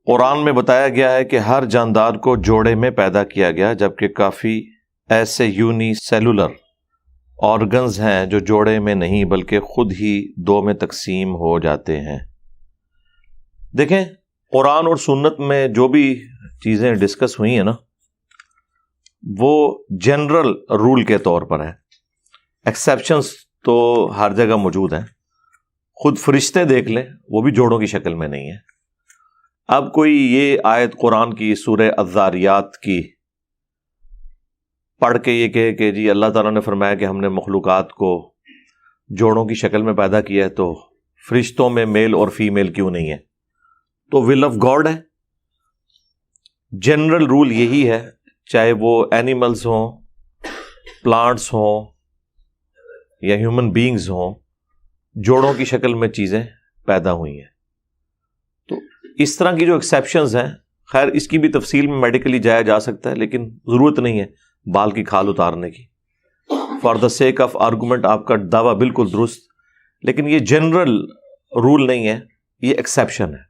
قرآن میں بتایا گیا ہے کہ ہر جاندار کو جوڑے میں پیدا کیا گیا، جبکہ کافی ایسے یونی سیلولر آرگنز ہیں جو جوڑے میں نہیں بلکہ خود ہی دو میں تقسیم ہو جاتے ہیں۔ دیکھیں، قرآن اور سنت میں جو بھی چیزیں ڈسکس ہوئی ہیں نا، وہ جنرل رول کے طور پر ہے، ایکسیپشنز تو ہر جگہ موجود ہیں۔ خود فرشتے دیکھ لیں، وہ بھی جوڑوں کی شکل میں نہیں ہیں۔ اب کوئی یہ آیت قرآن کی سورہ الذاریات کی پڑھ کے یہ کہے کہ جی اللہ تعالیٰ نے فرمایا کہ ہم نے مخلوقات کو جوڑوں کی شکل میں پیدا کیا ہے، تو فرشتوں میں میل اور فیمیل کیوں نہیں ہے؟ تو ول آف گاڈ ہے۔ جنرل رول یہی ہے، چاہے وہ اینیملز ہوں، پلانٹس ہوں یا ہیومن بینگز ہوں، جوڑوں کی شکل میں چیزیں پیدا ہوئی ہیں۔ تو اس طرح کی جو ایکسیپشنز ہیں، خیر اس کی بھی تفصیل میں میڈیکلی جایا جا سکتا ہے، لیکن ضرورت نہیں ہے بال کی کھال اتارنے کی۔ For the sake of argument آپ کا دعویٰ بالکل درست، لیکن یہ جنرل رول نہیں ہے، یہ ایکسیپشن ہے۔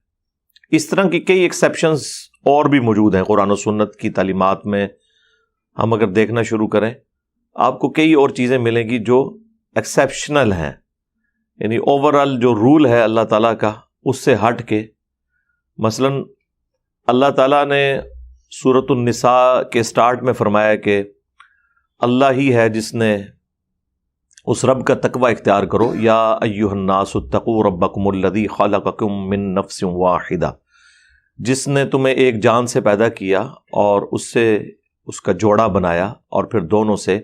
اس طرح کی کئی ایکسیپشنز اور بھی موجود ہیں قرآن و سنت کی تعلیمات میں۔ ہم اگر دیکھنا شروع کریں، آپ کو کئی اور چیزیں ملیں گی جو ایکسیپشنل ہیں، یعنی اوورآل جو رول ہے اللہ تعالیٰ کا اس سے ہٹ کے۔ مثلا اللہ تعالیٰ نے سورۃ النساء کے سٹارٹ میں فرمایا کہ اللہ ہی ہے جس نے اس رب کا تقوی اختیار کرو، یا ایھا الناس اتقوا ربکم الذی خلقکم من نفس واحدہ، جس نے تمہیں ایک جان سے پیدا کیا اور اس سے اس کا جوڑا بنایا، اور پھر دونوں سے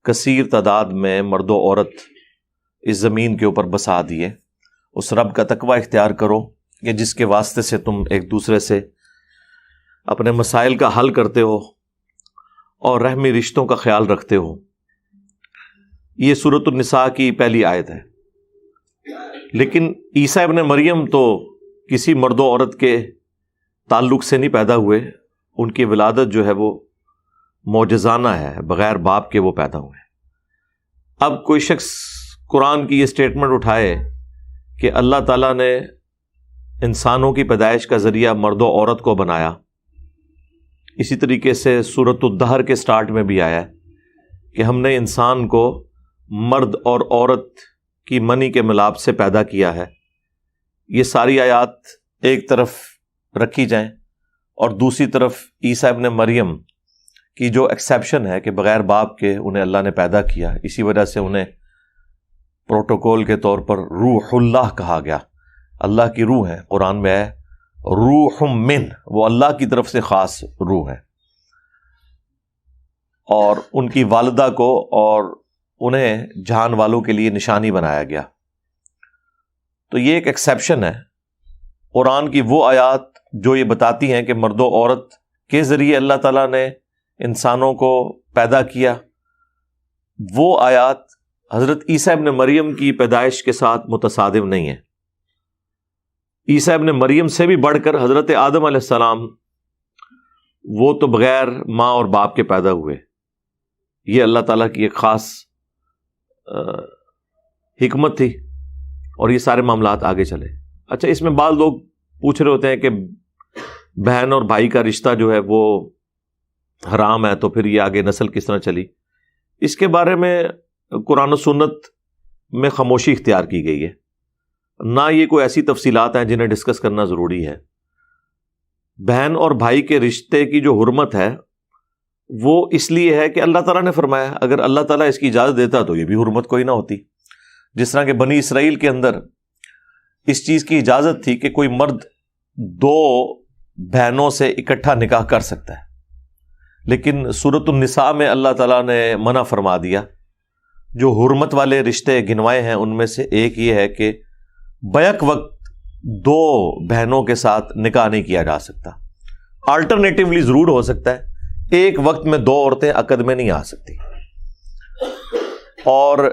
کثیر تعداد میں مرد و عورت اس زمین کے اوپر بسا دیے۔ اس رب کا تقوی اختیار کرو کہ جس کے واسطے سے تم ایک دوسرے سے اپنے مسائل کا حل کرتے ہو اور رحمی رشتوں کا خیال رکھتے ہو۔ یہ سورۃ النساء کی پہلی آیت ہے۔ لیکن عیسیٰ ابن مریم تو کسی مرد و عورت کے تعلق سے نہیں پیدا ہوئے، ان کی ولادت جو ہے وہ معجزانہ ہے، بغیر باپ کے وہ پیدا ہوئے۔ اب کوئی شخص قرآن کی یہ سٹیٹمنٹ اٹھائے کہ اللہ تعالیٰ نے انسانوں کی پیدائش کا ذریعہ مرد و عورت کو بنایا، اسی طریقے سے سورۃ الدہر کے سٹارٹ میں بھی آیا ہے کہ ہم نے انسان کو مرد اور عورت کی منی کے ملاپ سے پیدا کیا ہے۔ یہ ساری آیات ایک طرف رکھی جائیں، اور دوسری طرف عیسیٰ ابن مریم کی جو ایکسیپشن ہے کہ بغیر باپ کے انہیں اللہ نے پیدا کیا، اسی وجہ سے انہیں پروٹوکول کے طور پر روح اللہ کہا گیا۔ اللہ کی روح ہے، قرآن میں ہے روح من، وہ اللہ کی طرف سے خاص روح ہے۔ اور ان کی والدہ کو اور انہیں جہان والوں کے لیے نشانی بنایا گیا۔ تو یہ ایک ایکسیپشن ہے۔ قرآن کی وہ آیات جو یہ بتاتی ہیں کہ مرد و عورت کے ذریعے اللہ تعالیٰ نے انسانوں کو پیدا کیا، وہ آیات حضرت عیسیٰ ابن مریم کی پیدائش کے ساتھ متصادم نہیں ہیں۔ عیسیٰ ابن مریم سے بھی بڑھ کر حضرت آدم علیہ السلام، وہ تو بغیر ماں اور باپ کے پیدا ہوئے۔ یہ اللہ تعالیٰ کی ایک خاص حکمت تھی، اور یہ سارے معاملات آگے چلے۔ اچھا، اس میں بعض لوگ پوچھ رہے ہوتے ہیں کہ بہن اور بھائی کا رشتہ جو ہے وہ حرام ہے، تو پھر یہ آگے نسل کس طرح چلی؟ اس کے بارے میں قرآن و سنت میں خاموشی اختیار کی گئی ہے، نہ یہ کوئی ایسی تفصیلات ہیں جنہیں ڈسکس کرنا ضروری ہے۔ بہن اور بھائی کے رشتے کی جو حرمت ہے وہ اس لیے ہے کہ اللہ تعالیٰ نے فرمایا، اگر اللہ تعالیٰ اس کی اجازت دیتا تو یہ بھی حرمت کوئی نہ ہوتی۔ جس طرح کہ بنی اسرائیل کے اندر اس چیز کی اجازت تھی کہ کوئی مرد دو بہنوں سے اکٹھا نکاح کر سکتا ہے، لیکن سورۃ النساء میں اللہ تعالیٰ نے منع فرما دیا۔ جو حرمت والے رشتے گنوائے ہیں ان میں سے ایک یہ ہے کہ بیک وقت دو بہنوں کے ساتھ نکاح نہیں کیا جا سکتا۔ آلٹرنیٹیولی ضرور ہو سکتا ہے، ایک وقت میں دو عورتیں عقد میں نہیں آ سکتی۔ اور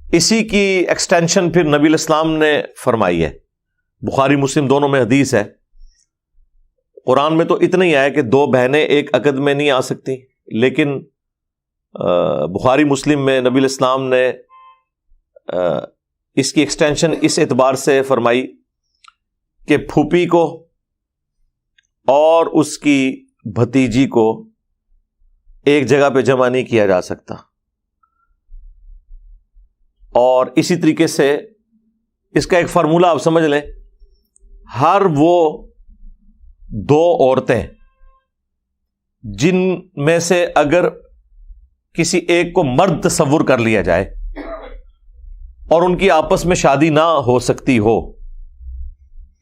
اسی کی ایکسٹینشن پھر نبی الاسلام نے فرمائی ہے، بخاری مسلم دونوں میں حدیث ہے۔ قرآن میں تو اتنا ہی آیا کہ دو بہنیں ایک عقد میں نہیں آ سکتی، لیکن بخاری مسلم میں نبی الاسلام نے اس کی ایکسٹینشن اس اعتبار سے فرمائی کہ پھوپھی کو اور اس کی بھتیجی کو ایک جگہ پہ جمع نہیں کیا جا سکتا. اور اسی طریقے سے اس کا ایک فارمولہ آپ سمجھ لیں, ہر وہ دو عورتیں جن میں سے اگر کسی ایک کو مرد تصور کر لیا جائے اور ان کی آپس میں شادی نہ ہو سکتی ہو,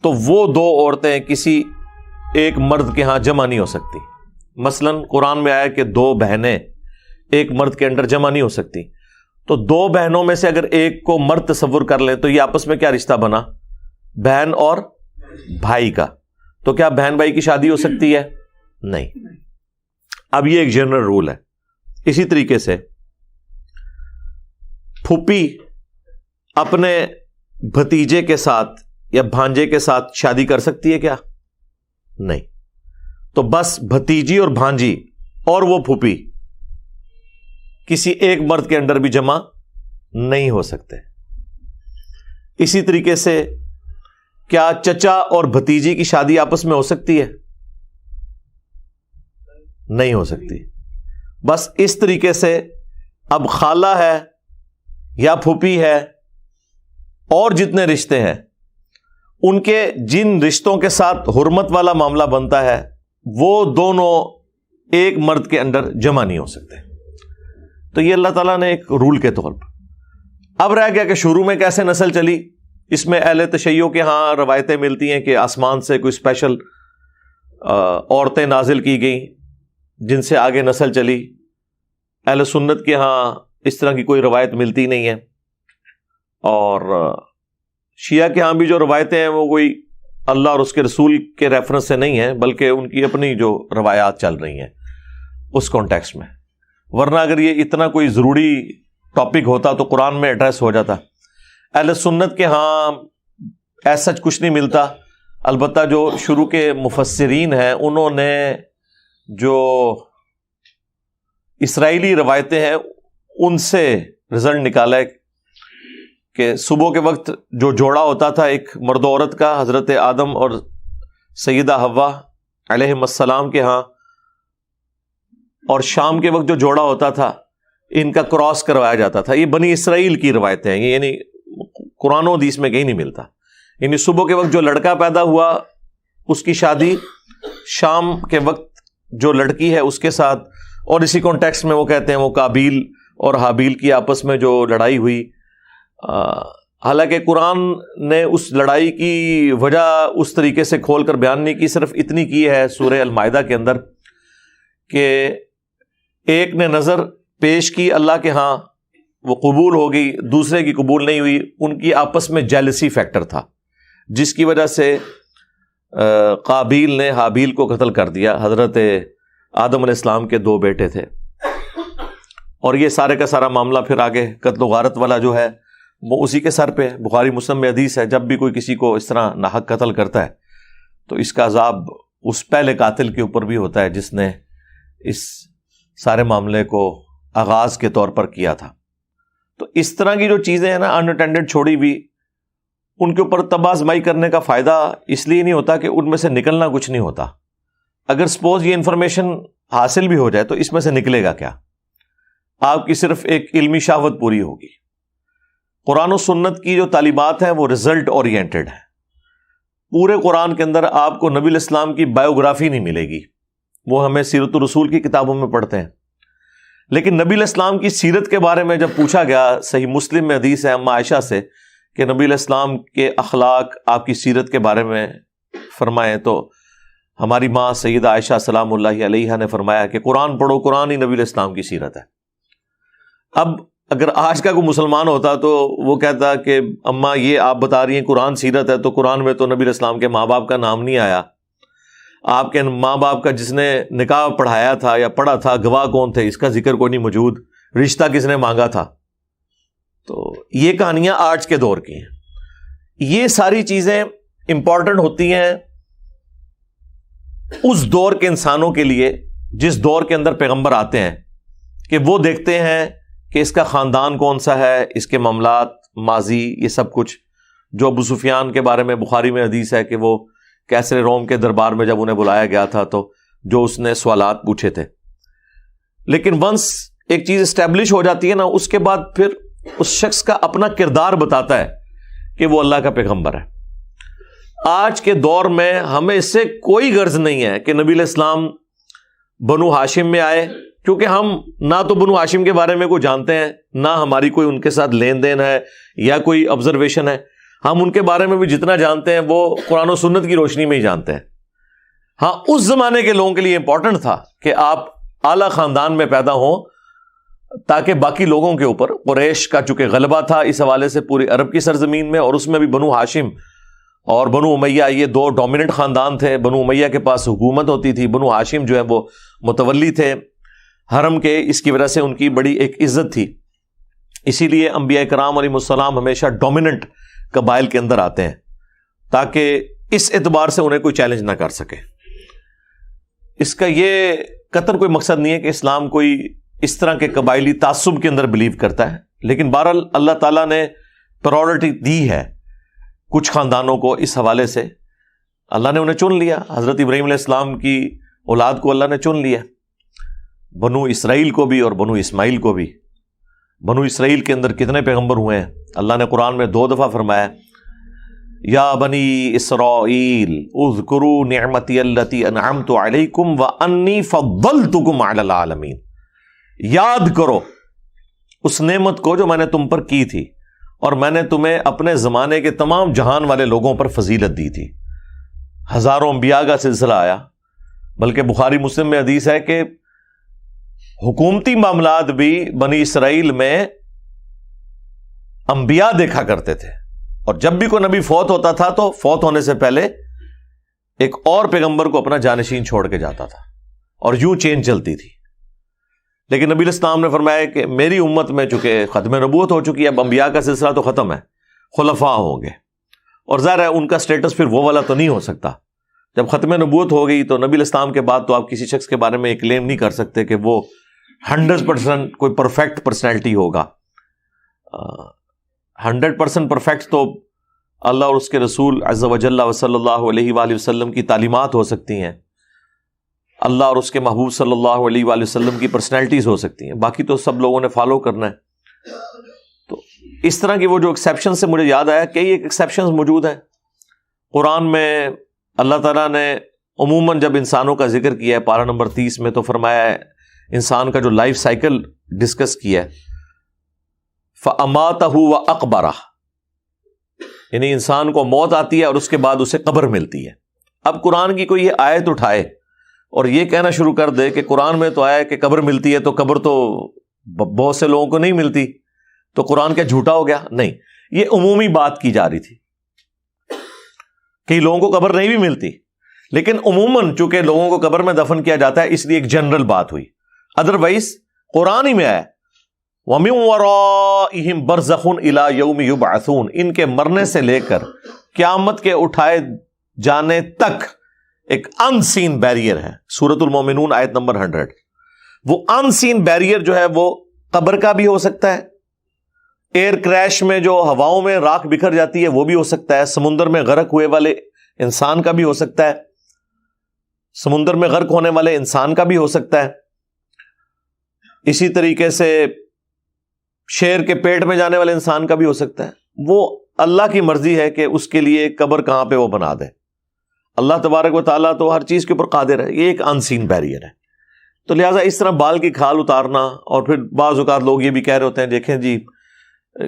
تو وہ دو عورتیں کسی ایک مرد کے ہاں جمع نہیں ہو سکتی. مثلا قرآن میں آیا کہ دو بہنیں ایک مرد کے اندر جمع نہیں ہو سکتی, تو دو بہنوں میں سے اگر ایک کو مرد تصور کر لیں تو یہ آپس میں کیا رشتہ بنا؟ بہن اور بھائی کا. تو کیا بہن بھائی کی شادی ہو سکتی ہے؟ نہیں. اب یہ ایک جنرل رول ہے. اسی طریقے سے پھوپھی اپنے بھتیجے کے ساتھ یا بھانجے کے ساتھ شادی کر سکتی ہے کیا؟ نہیں. تو بس بھتیجی اور بھانجی اور وہ پھوپھی کسی ایک مرد کے اندر بھی جمع نہیں ہو سکتے. اسی طریقے سے کیا چچا اور بھتیجی کی شادی آپس میں ہو سکتی ہے؟ نہیں ہو سکتی. بس اس طریقے سے اب خالہ ہے یا پھوپھی ہے اور جتنے رشتے ہیں ان کے جن رشتوں کے ساتھ حرمت والا معاملہ بنتا ہے وہ دونوں ایک مرد کے اندر جمع نہیں ہو سکتے. تو یہ اللہ تعالیٰ نے ایک رول کے طور پر. اب رہ گیا کہ شروع میں کیسے نسل چلی. اس میں اہل تشیع کے ہاں روایتیں ملتی ہیں کہ آسمان سے کوئی اسپیشل عورتیں نازل کی گئیں جن سے آگے نسل چلی. اہل سنت کے ہاں اس طرح کی کوئی روایت ملتی نہیں ہے. اور شیعہ کے ہاں بھی جو روایتیں ہیں وہ کوئی اللہ اور اس کے رسول کے ریفرنس سے نہیں ہیں, بلکہ ان کی اپنی جو روایات چل رہی ہیں اس کانٹیکسٹ میں. ورنہ اگر یہ اتنا کوئی ضروری ٹاپک ہوتا تو قرآن میں ایڈریس ہو جاتا. اہل سنت کے ہاں ایسا کچھ نہیں ملتا. البتہ جو شروع کے مفسرین ہیں انہوں نے جو اسرائیلی روایتیں ہیں ان سے رزلٹ نکالا ہے کہ صبح کے وقت جو جوڑا ہوتا تھا ایک مرد و عورت کا, حضرت آدم اور سیدہ حوا علیہ السلام کے ہاں, اور شام کے وقت جو جوڑا ہوتا تھا ان کا کراس کروایا جاتا تھا. یہ بنی اسرائیل کی روایتیں ہیں, یعنی قرآن و حدیث میں کہیں نہیں ملتا. یعنی صبح کے وقت جو لڑکا پیدا ہوا اس کی شادی شام کے وقت جو لڑکی ہے اس کے ساتھ, اور اسی کانٹیکسٹ میں وہ کہتے ہیں وہ قابیل اور حابیل کی آپس میں جو لڑائی ہوئی. حالانکہ قرآن نے اس لڑائی کی وجہ اس طریقے سے کھول کر بیان نہیں کی, صرف اتنی کی ہے سورہ المائدہ کے اندر کہ ایک نے نظر پیش کی اللہ کے ہاں, وہ قبول ہو گئی, دوسرے کی قبول نہیں ہوئی. ان کی آپس میں جیلسی فیکٹر تھا جس کی وجہ سے قابیل نے حابیل کو قتل کر دیا. حضرت آدم علیہ السلام کے دو بیٹے تھے, اور یہ سارے کا سارا معاملہ پھر آگے قتل و غارت والا جو ہے وہ اسی کے سر پہ. بخاری مسلم میں حدیث ہے جب بھی کوئی کسی کو اس طرح ناحق قتل کرتا ہے تو اس کا عذاب اس پہلے قاتل کے اوپر بھی ہوتا ہے جس نے اس سارے معاملے کو آغاز کے طور پر کیا تھا. تو اس طرح کی جو چیزیں ہیں نا ان اٹینڈڈ چھوڑی ہوئی, ان کے اوپر تباہ آزمائی کرنے کا فائدہ اس لیے نہیں ہوتا کہ ان میں سے نکلنا کچھ نہیں ہوتا. اگر سپوز یہ انفارمیشن حاصل بھی ہو جائے تو اس میں سے نکلے گا کیا؟ آپ کی صرف ایک علمی شہوت پوری ہوگی. قرآن و سنت کی جو تعلیمات ہیں وہ رزلٹ اورینٹڈ ہیں. پورے قرآن کے اندر آپ کو نبی الاسلام کی بایوگرافی نہیں ملے گی, وہ ہمیں سیرت الرسول کی کتابوں میں پڑھتے ہیں. لیکن نبی علیہ السلام کی سیرت کے بارے میں جب پوچھا گیا, صحیح مسلم میں حدیث ہے اما عائشہ سے کہ نبی علیہ السلام کے اخلاق آپ کی سیرت کے بارے میں فرمائیں, تو ہماری ماں سیدہ عائشہ سلام اللہ علیہا نے فرمایا کہ قرآن پڑھو, قرآن ہی نبی علیہ السلام کی سیرت ہے. اب اگر آج کا کوئی مسلمان ہوتا تو وہ کہتا کہ اماں یہ آپ بتا رہی ہیں قرآن سیرت ہے, تو قرآن میں تو نبی علیہ السلام کے ماں باپ کا نام نہیں آیا. آپ کے ماں باپ کا جس نے نکاح پڑھایا تھا یا پڑھا تھا گواہ کون تھے, اس کا ذکر کوئی نہیں موجود. رشتہ کس نے مانگا تھا. تو یہ کہانیاں آج کے دور کی ہیں. یہ ساری چیزیں امپورٹنٹ ہوتی ہیں اس دور کے انسانوں کے لیے جس دور کے اندر پیغمبر آتے ہیں, کہ وہ دیکھتے ہیں کہ اس کا خاندان کون سا ہے, اس کے معاملات, ماضی, یہ سب کچھ. جو ابو سفیان کے بارے میں بخاری میں حدیث ہے کہ وہ کیسر روم کے دربار میں جب انہیں بلایا گیا تھا تو جو اس نے سوالات پوچھے تھے. لیکن ونس ایک چیز اسٹیبلش ہو جاتی ہے نا، اس کے بعد پھر اس شخص کا اپنا کردار بتاتا ہے کہ وہ اللہ کا پیغمبر ہے. آج کے دور میں ہمیں اس سے کوئی غرض نہیں ہے کہ نبی علیہ السلام بنو ہاشم میں آئے، کیونکہ ہم نہ تو بنو ہاشم کے بارے میں کوئی جانتے ہیں، نہ ہماری کوئی ان کے ساتھ لین دین ہے یا کوئی آبزرویشن ہے. ہم ان کے بارے میں بھی جتنا جانتے ہیں وہ قرآن و سنت کی روشنی میں ہی جانتے ہیں. ہاں، اس زمانے کے لوگوں کے لیے امپورٹنٹ تھا کہ آپ اعلیٰ خاندان میں پیدا ہوں تاکہ باقی لوگوں کے اوپر، قریش کا چونکہ غلبہ تھا اس حوالے سے پوری عرب کی سرزمین میں، اور اس میں بھی بنو ہاشم اور بنو امیہ یہ دو ڈومیننٹ خاندان تھے. بنو امیہ کے پاس حکومت ہوتی تھی، بنو ہاشم جو ہے وہ متولی تھے حرم کے، اس کی وجہ سے ان کی بڑی ایک عزت تھی. اسی لیے انبیاء کرام علیہ السلام ہمیشہ ڈومیننٹ قبائل کے اندر آتے ہیں تاکہ اس اعتبار سے انہیں کوئی چیلنج نہ کر سکے. اس کا یہ قطر کوئی مقصد نہیں ہے کہ اسلام کوئی اس طرح کے قبائلی تعصب کے اندر بلیو کرتا ہے، لیکن بہرحال اللہ تعالیٰ نے پرائورٹی دی ہے کچھ خاندانوں کو. اس حوالے سے اللہ نے انہیں چن لیا. حضرت ابراہیم علیہ السلام کی اولاد کو اللہ نے چن لیا، بنو اسرائیل کو بھی اور بنو اسماعیل کو بھی. بنو اسرائیل کے اندر کتنے پیغمبر ہوئے ہیں؟ اللہ نے قرآن میں 2 دفعہ فرمایا، یا بنی اسرائیل اذکروا نعمتی التی انعمت علیکم وانی فضلتکم علی العالمین. یاد کرو اس نعمت کو جو میں نے تم پر کی تھی اور میں نے تمہیں اپنے زمانے کے تمام جہان والے لوگوں پر فضیلت دی تھی. ہزاروں انبیاء کا سلسلہ آیا، بلکہ بخاری مسلم میں حدیث ہے کہ حکومتی معاملات بھی بنی اسرائیل میں انبیاء دیکھا کرتے تھے، اور جب بھی کوئی نبی فوت ہوتا تھا تو فوت ہونے سے پہلے ایک اور پیغمبر کو اپنا جانشین چھوڑ کے جاتا تھا، اور یوں چین چلتی تھی. لیکن نبی علیہ السلام نے فرمایا کہ میری امت میں چونکہ ختم نبوت ہو چکی ہے، اب انبیاء کا سلسلہ تو ختم ہے، خلفاء ہوں گے، اور ظاہر ہے ان کا سٹیٹس پھر وہ والا تو نہیں ہو سکتا. جب ختم نبوت ہو گئی تو نبی علیہ السلام کے بعد تو آپ کسی شخص کے بارے میں یہ کلیم نہیں کر سکتے کہ وہ 100% کوئی پرفیکٹ پرسنالٹی ہوگا. 100% پرفیکٹ تو اللہ اور اس کے رسول عز و جل و صلی اللہ علیہ وآلہ وسلم کی تعلیمات ہو سکتی ہیں، اللہ اور اس کے محبوب صلی اللہ علیہ وآلہ وسلم کی پرسنالٹیز ہو سکتی ہیں، باقی تو سب لوگوں نے فالو کرنا ہے. تو اس طرح کی وہ جو ایکسیپشن سے مجھے یاد آیا کئی ایک ایکسیپشنز موجود ہیں قرآن میں. اللہ تعالیٰ نے عموماً جب انسانوں کا ذکر کیا ہے پارہ نمبر 30 میں تو فرمایا ہے انسان کا جو لائف سائیکل ڈسکس کیا ہے، فَأَمَاتَهُ وَأَقْبَرَهُ، یعنی انسان کو موت آتی ہے اور اس کے بعد اسے قبر ملتی ہے. اب قرآن کی کوئی یہ آیت اٹھائے اور یہ کہنا شروع کر دے کہ قرآن میں تو آیا کہ قبر ملتی ہے، تو قبر تو بہت سے لوگوں کو نہیں ملتی، تو قرآن کیا جھوٹا ہو گیا؟ نہیں، یہ عمومی بات کی جا رہی تھی. کئی لوگوں کو قبر نہیں بھی ملتی، لیکن عموماً چونکہ لوگوں کو قبر میں دفن کیا جاتا ہے اس لیے ایک جنرل بات ہوئی. ادروائز قرآن ہی میں آیا وَمِن وَرَائِهِمْ بَرْزَخٌ إِلَى يَوْمِ يُبْعَثُونَ، ان کے مرنے سے لے کر قیامت کے اٹھائے جانے تک ایک ان سین بیریئر ہے. سورۃ المومنون آیت نمبر 100. وہ ان سین بیریئر جو ہے وہ قبر کا بھی ہو سکتا ہے، ایئر کریش میں جو ہواؤں میں راکھ بکھر جاتی ہے وہ بھی ہو سکتا ہے، سمندر میں غرق ہوئے والے انسان کا بھی ہو سکتا ہے، سمندر میں غرق ہونے والے انسان کا بھی ہو سکتا ہے. اسی طریقے سے شیر کے پیٹ میں جانے والے انسان کا بھی ہو سکتا ہے. وہ اللہ کی مرضی ہے کہ اس کے لیے قبر کہاں پہ وہ بنا دے. اللہ تبارک و تعالیٰ تو ہر چیز کے اوپر قادر ہے. یہ ایک ان سین بیریئر ہے. تو لہٰذا اس طرح بال کی کھال اتارنا، اور پھر بعض اوقات لوگ یہ بھی کہہ رہے ہوتے ہیں دیکھیں جی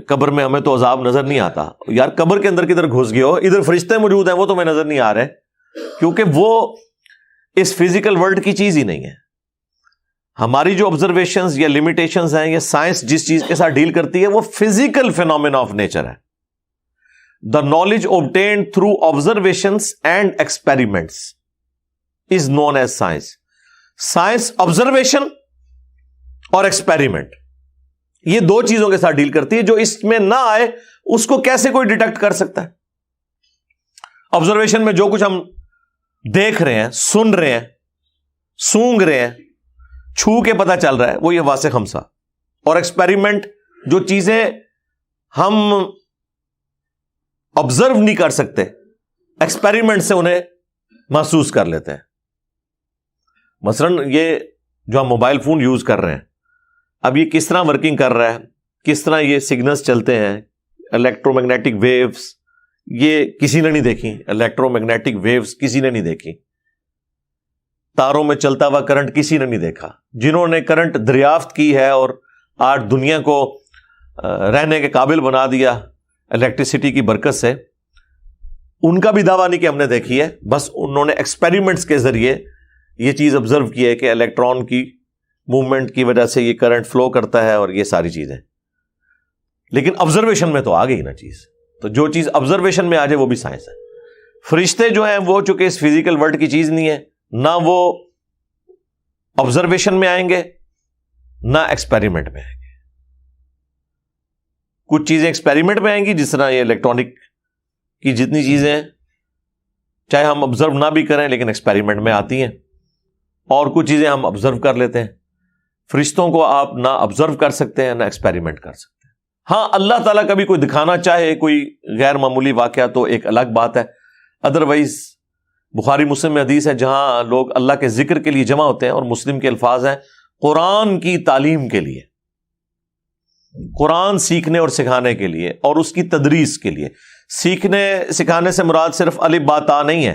قبر میں ہمیں تو عذاب نظر نہیں آتا. یار قبر کے اندر کدھر گھس گئے ہو؟ ادھر فرشتے موجود ہیں، وہ تمہیں نظر نہیں آ رہے کیونکہ وہ اس فزیکل ورلڈ کی چیز ہی نہیں ہے. ہماری جو آبزرویشنز یا لمیٹیشنز ہیں، یا سائنس جس چیز کے ساتھ ڈیل کرتی ہے وہ فزیکل فینومینا آف نیچر ہے. The knowledge obtained through observations and experiments is known as science. Science observation اور experiment یہ دو چیزوں کے ساتھ ڈیل کرتی ہے. جو اس میں نہ آئے اس کو کیسے کوئی ڈیٹیکٹ کر سکتا ہے؟ آبزرویشن میں جو کچھ ہم دیکھ رہے ہیں، سن رہے ہیں، سونگ رہے ہیں، چھو کے پتہ چل رہا ہے وہ یہ واسع خمسہ. اور ایکسپیریمنٹ جو چیزیں ہم آبزرو نہیں کر سکتے، ایکسپیریمنٹ سے انہیں محسوس کر لیتے ہیں. مثلاً یہ جو ہم موبائل فون یوز کر رہے ہیں، اب یہ کس طرح ورکنگ کر رہا ہے، کس طرح یہ سگنلز چلتے ہیں، الیکٹرو میگنیٹک ویوز، یہ کسی نے نہیں دیکھی. الیکٹرو میگنیٹک ویوز کسی نے نہیں دیکھی. تاروں میں چلتا ہوا کرنٹ کسی نے نہیں دیکھا. جنہوں نے کرنٹ دریافت کی ہے اور آج دنیا کو رہنے کے قابل بنا دیا الیکٹریسٹی کی برکت سے، ان کا بھی دعویٰ نہیں کہ ہم نے دیکھی ہے. بس انہوں نے ایکسپیریمنٹس کے ذریعے یہ چیز آبزرو کی ہے کہ الیکٹران کی موومنٹ کی وجہ سے یہ کرنٹ فلو کرتا ہے اور یہ ساری چیزیں. لیکن آبزرویشن میں تو آ گئی نا چیز. تو جو چیز آبزرویشن میں آ جائے وہ بھی سائنس ہے. فرشتے جو ہیں وہ چونکہ اس فزیکل ورلڈ کی چیز نہیں ہے، نہ وہ آبزرویشن میں آئیں گے نہ ایکسپیریمنٹ میں آئیں گے. کچھ چیزیں ایکسپیریمنٹ میں آئیں گی، جس طرح یہ الیکٹرانک کی جتنی چیزیں ہیں چاہے ہم آبزرو نہ بھی کریں لیکن ایکسپیریمنٹ میں آتی ہیں، اور کچھ چیزیں ہم آبزرو کر لیتے ہیں. فرشتوں کو آپ نہ آبزرو کر سکتے ہیں نہ ایکسپیریمنٹ کر سکتے ہیں. ہاں اللہ تعالیٰ کبھی کوئی دکھانا چاہے کوئی غیر معمولی واقعہ تو ایک الگ بات ہے. ادروائز بخاری مسلم میں حدیث ہے جہاں لوگ اللہ کے ذکر کے لیے جمع ہوتے ہیں، اور مسلم کے الفاظ ہیں قرآن کی تعلیم کے لیے، قرآن سیکھنے اور سکھانے کے لیے اور اس کی تدریس کے لیے. سیکھنے سکھانے سے مراد صرف الف با تا نہیں ہے،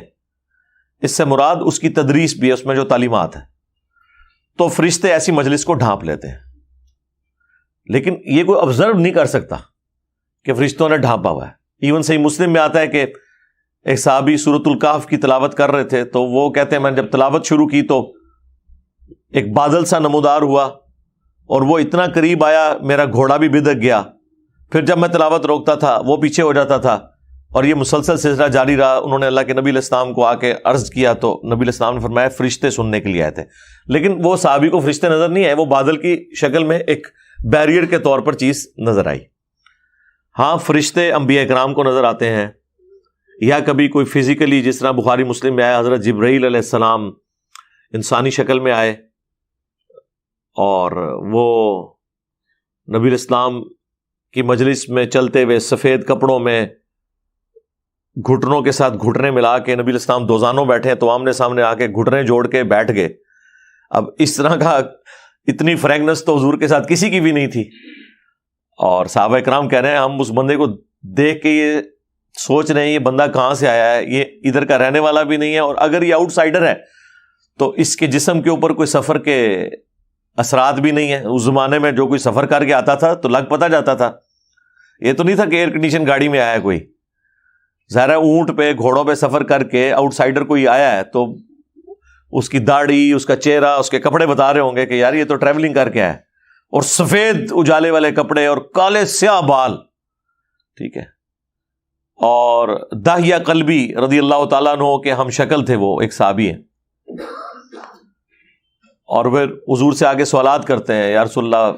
اس سے مراد اس کی تدریس بھی ہے، اس میں جو تعلیمات ہیں. تو فرشتے ایسی مجلس کو ڈھانپ لیتے ہیں، لیکن یہ کوئی آبزرو نہیں کر سکتا کہ فرشتوں نے ڈھانپا ہوا ہے. ایون صحیح مسلم میں آتا ہے کہ ایک صحابی سورۃ الکہف کی تلاوت کر رہے تھے، تو وہ کہتے ہیں میں نے جب تلاوت شروع کی تو ایک بادل سا نمودار ہوا اور وہ اتنا قریب آیا میرا گھوڑا بھی بدک گیا. پھر جب میں تلاوت روکتا تھا وہ پیچھے ہو جاتا تھا، اور یہ مسلسل سلسلہ جاری رہا. انہوں نے اللہ کے نبی علیہ السلام کو آ کے عرض کیا تو نبی علیہ السلام نے فرمایا فرشتے سننے کے لیے آئے تھے. لیکن وہ صحابی کو فرشتے نظر نہیں آئے، وہ بادل کی شکل میں ایک بیریئر کے طور پر چیز نظر آئی. ہاں فرشتے انبیاء کرام کو نظر آتے ہیں، یا کبھی کوئی فزیکلی، جس طرح بخاری مسلم میں آیا حضرت جبرائیل علیہ السلام انسانی شکل میں آئے اور وہ نبی علیہ السلام کی مجلس میں چلتے ہوئے سفید کپڑوں میں گھٹنوں کے ساتھ گھٹنے ملا کے، نبی علیہ السلام دوزانوں بیٹھے ہیں تو آمنے سامنے آ کے گھٹنے جوڑ کے بیٹھ گئے. اب اس طرح کا اتنی فرینکنس تو حضور کے ساتھ کسی کی بھی نہیں تھی. اور صحابہ کرام کہہ رہے ہیں ہم اس بندے کو دیکھ کے یہ سوچ رہے ہیں یہ بندہ کہاں سے آیا ہے، یہ ادھر کا رہنے والا بھی نہیں ہے، اور اگر یہ آؤٹ سائڈر ہے تو اس کے جسم کے اوپر کوئی سفر کے اثرات بھی نہیں ہیں. اس زمانے میں جو کوئی سفر کر کے آتا تھا تو لگ پتہ جاتا تھا. یہ تو نہیں تھا کہ ایئر کنڈیشن گاڑی میں آیا کوئی. ظاہر ہے اونٹ پہ گھوڑوں پہ سفر کر کے آؤٹ سائڈر کوئی آیا ہے تو اس کی داڑھی، اس کا چہرہ، اس کے کپڑے بتا رہے ہوں گے کہ یار یہ تو ٹریولنگ کر کے آیا ہے. اور سفید اجالے والے کپڑے اور کالے سیاہ بال، ٹھیک ہے. اور داہیہ قلبی رضی اللہ تعالیٰ عنہ کے ہم شکل تھے، وہ ایک صحابی ہیں. اور پھر حضور سے آگے سوالات کرتے ہیں، یا رسول اللہ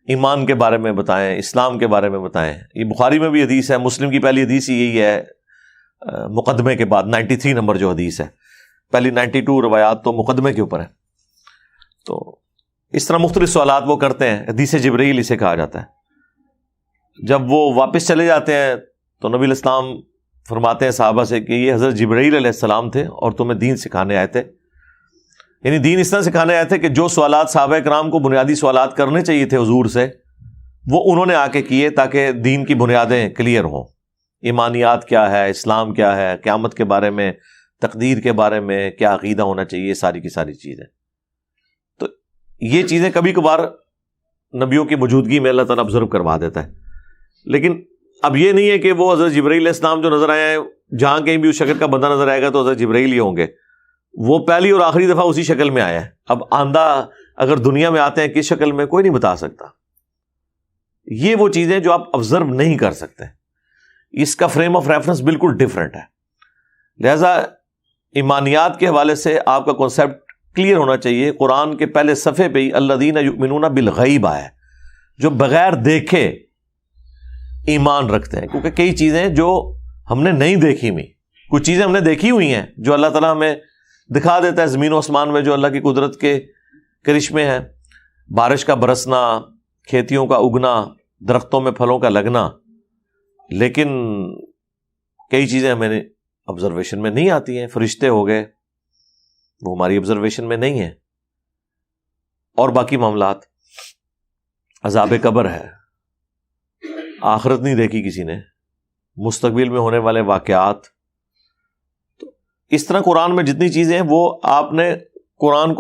ایمان کے بارے میں بتائیں، اسلام کے بارے میں بتائیں. یہ بخاری میں بھی حدیث ہے، مسلم کی پہلی حدیث یہی ہے مقدمے کے بعد، 93 نمبر جو حدیث ہے. پہلی 92 روایات تو مقدمے کے اوپر ہے. تو اس طرح مختلف سوالات وہ کرتے ہیں، حدیث جبرائیل اسے کہا جاتا ہے. جب وہ واپس چلے جاتے ہیں تو نبی علیہ السلام فرماتے ہیں صحابہ سے کہ یہ حضرت جبرائیل علیہ السلام تھے اور تمہیں دین سکھانے آئے تھے. یعنی دین اس طرح سکھانے آئے تھے کہ جو سوالات صحابہ کرام کو بنیادی سوالات کرنے چاہیے تھے حضور سے، وہ انہوں نے آ کے کیے تاکہ دین کی بنیادیں کلیئر ہوں. ایمانیات کیا ہے، اسلام کیا ہے، قیامت کے بارے میں، تقدیر کے بارے میں کیا عقیدہ ہونا چاہیے، ساری کی ساری چیزیں. تو یہ چیزیں کبھی کبھار نبیوں کی موجودگی میں اللہ تعالیٰ آبزرو کروا دیتا ہے. لیکن اب یہ نہیں ہے کہ وہ حضرت جبرائیل علیہ السلام جو نظر آئے ہیں، جہاں کہیں بھی اس شکل کا بندہ نظر آئے گا تو حضرت جبرائیل ہی ہوں گے. وہ پہلی اور آخری دفعہ اسی شکل میں آیا ہے. اب آندہ اگر دنیا میں آتے ہیں کس شکل میں کوئی نہیں بتا سکتا. یہ وہ چیزیں جو آپ آبزرو نہیں کر سکتے، اس کا فریم آف ریفرنس بالکل ڈفرینٹ ہے. لہذا ایمانیات کے حوالے سے آپ کا کانسیپٹ کلیئر ہونا چاہیے. قرآن کے پہلے صفحے پہ ہی الذین یؤمنون بالغیب آیا ہے، جو بغیر دیکھے ایمان رکھتے ہیں. کیونکہ کئی چیزیں جو ہم نے نہیں دیکھی ہوئی، کچھ چیزیں ہم نے دیکھی ہوئی ہیں جو اللہ تعالیٰ ہمیں دکھا دیتا ہے زمین و آسمان میں، جو اللہ کی قدرت کے کرشمے ہیں. بارش کا برسنا، کھیتیوں کا اگنا، درختوں میں پھلوں کا لگنا. لیکن کئی چیزیں ہمیں آبزرویشن میں نہیں آتی ہیں. فرشتے ہو گئے وہ ہماری آبزرویشن میں نہیں ہیں. اور باقی معاملات، عذاب قبر ہے، آخرت نہیں دیکھی کسی نے، مستقبل میں ہونے والے واقعات. تو اس طرح قرآن میں جتنی چیزیں ہیں وہ آپ نے قرآن کو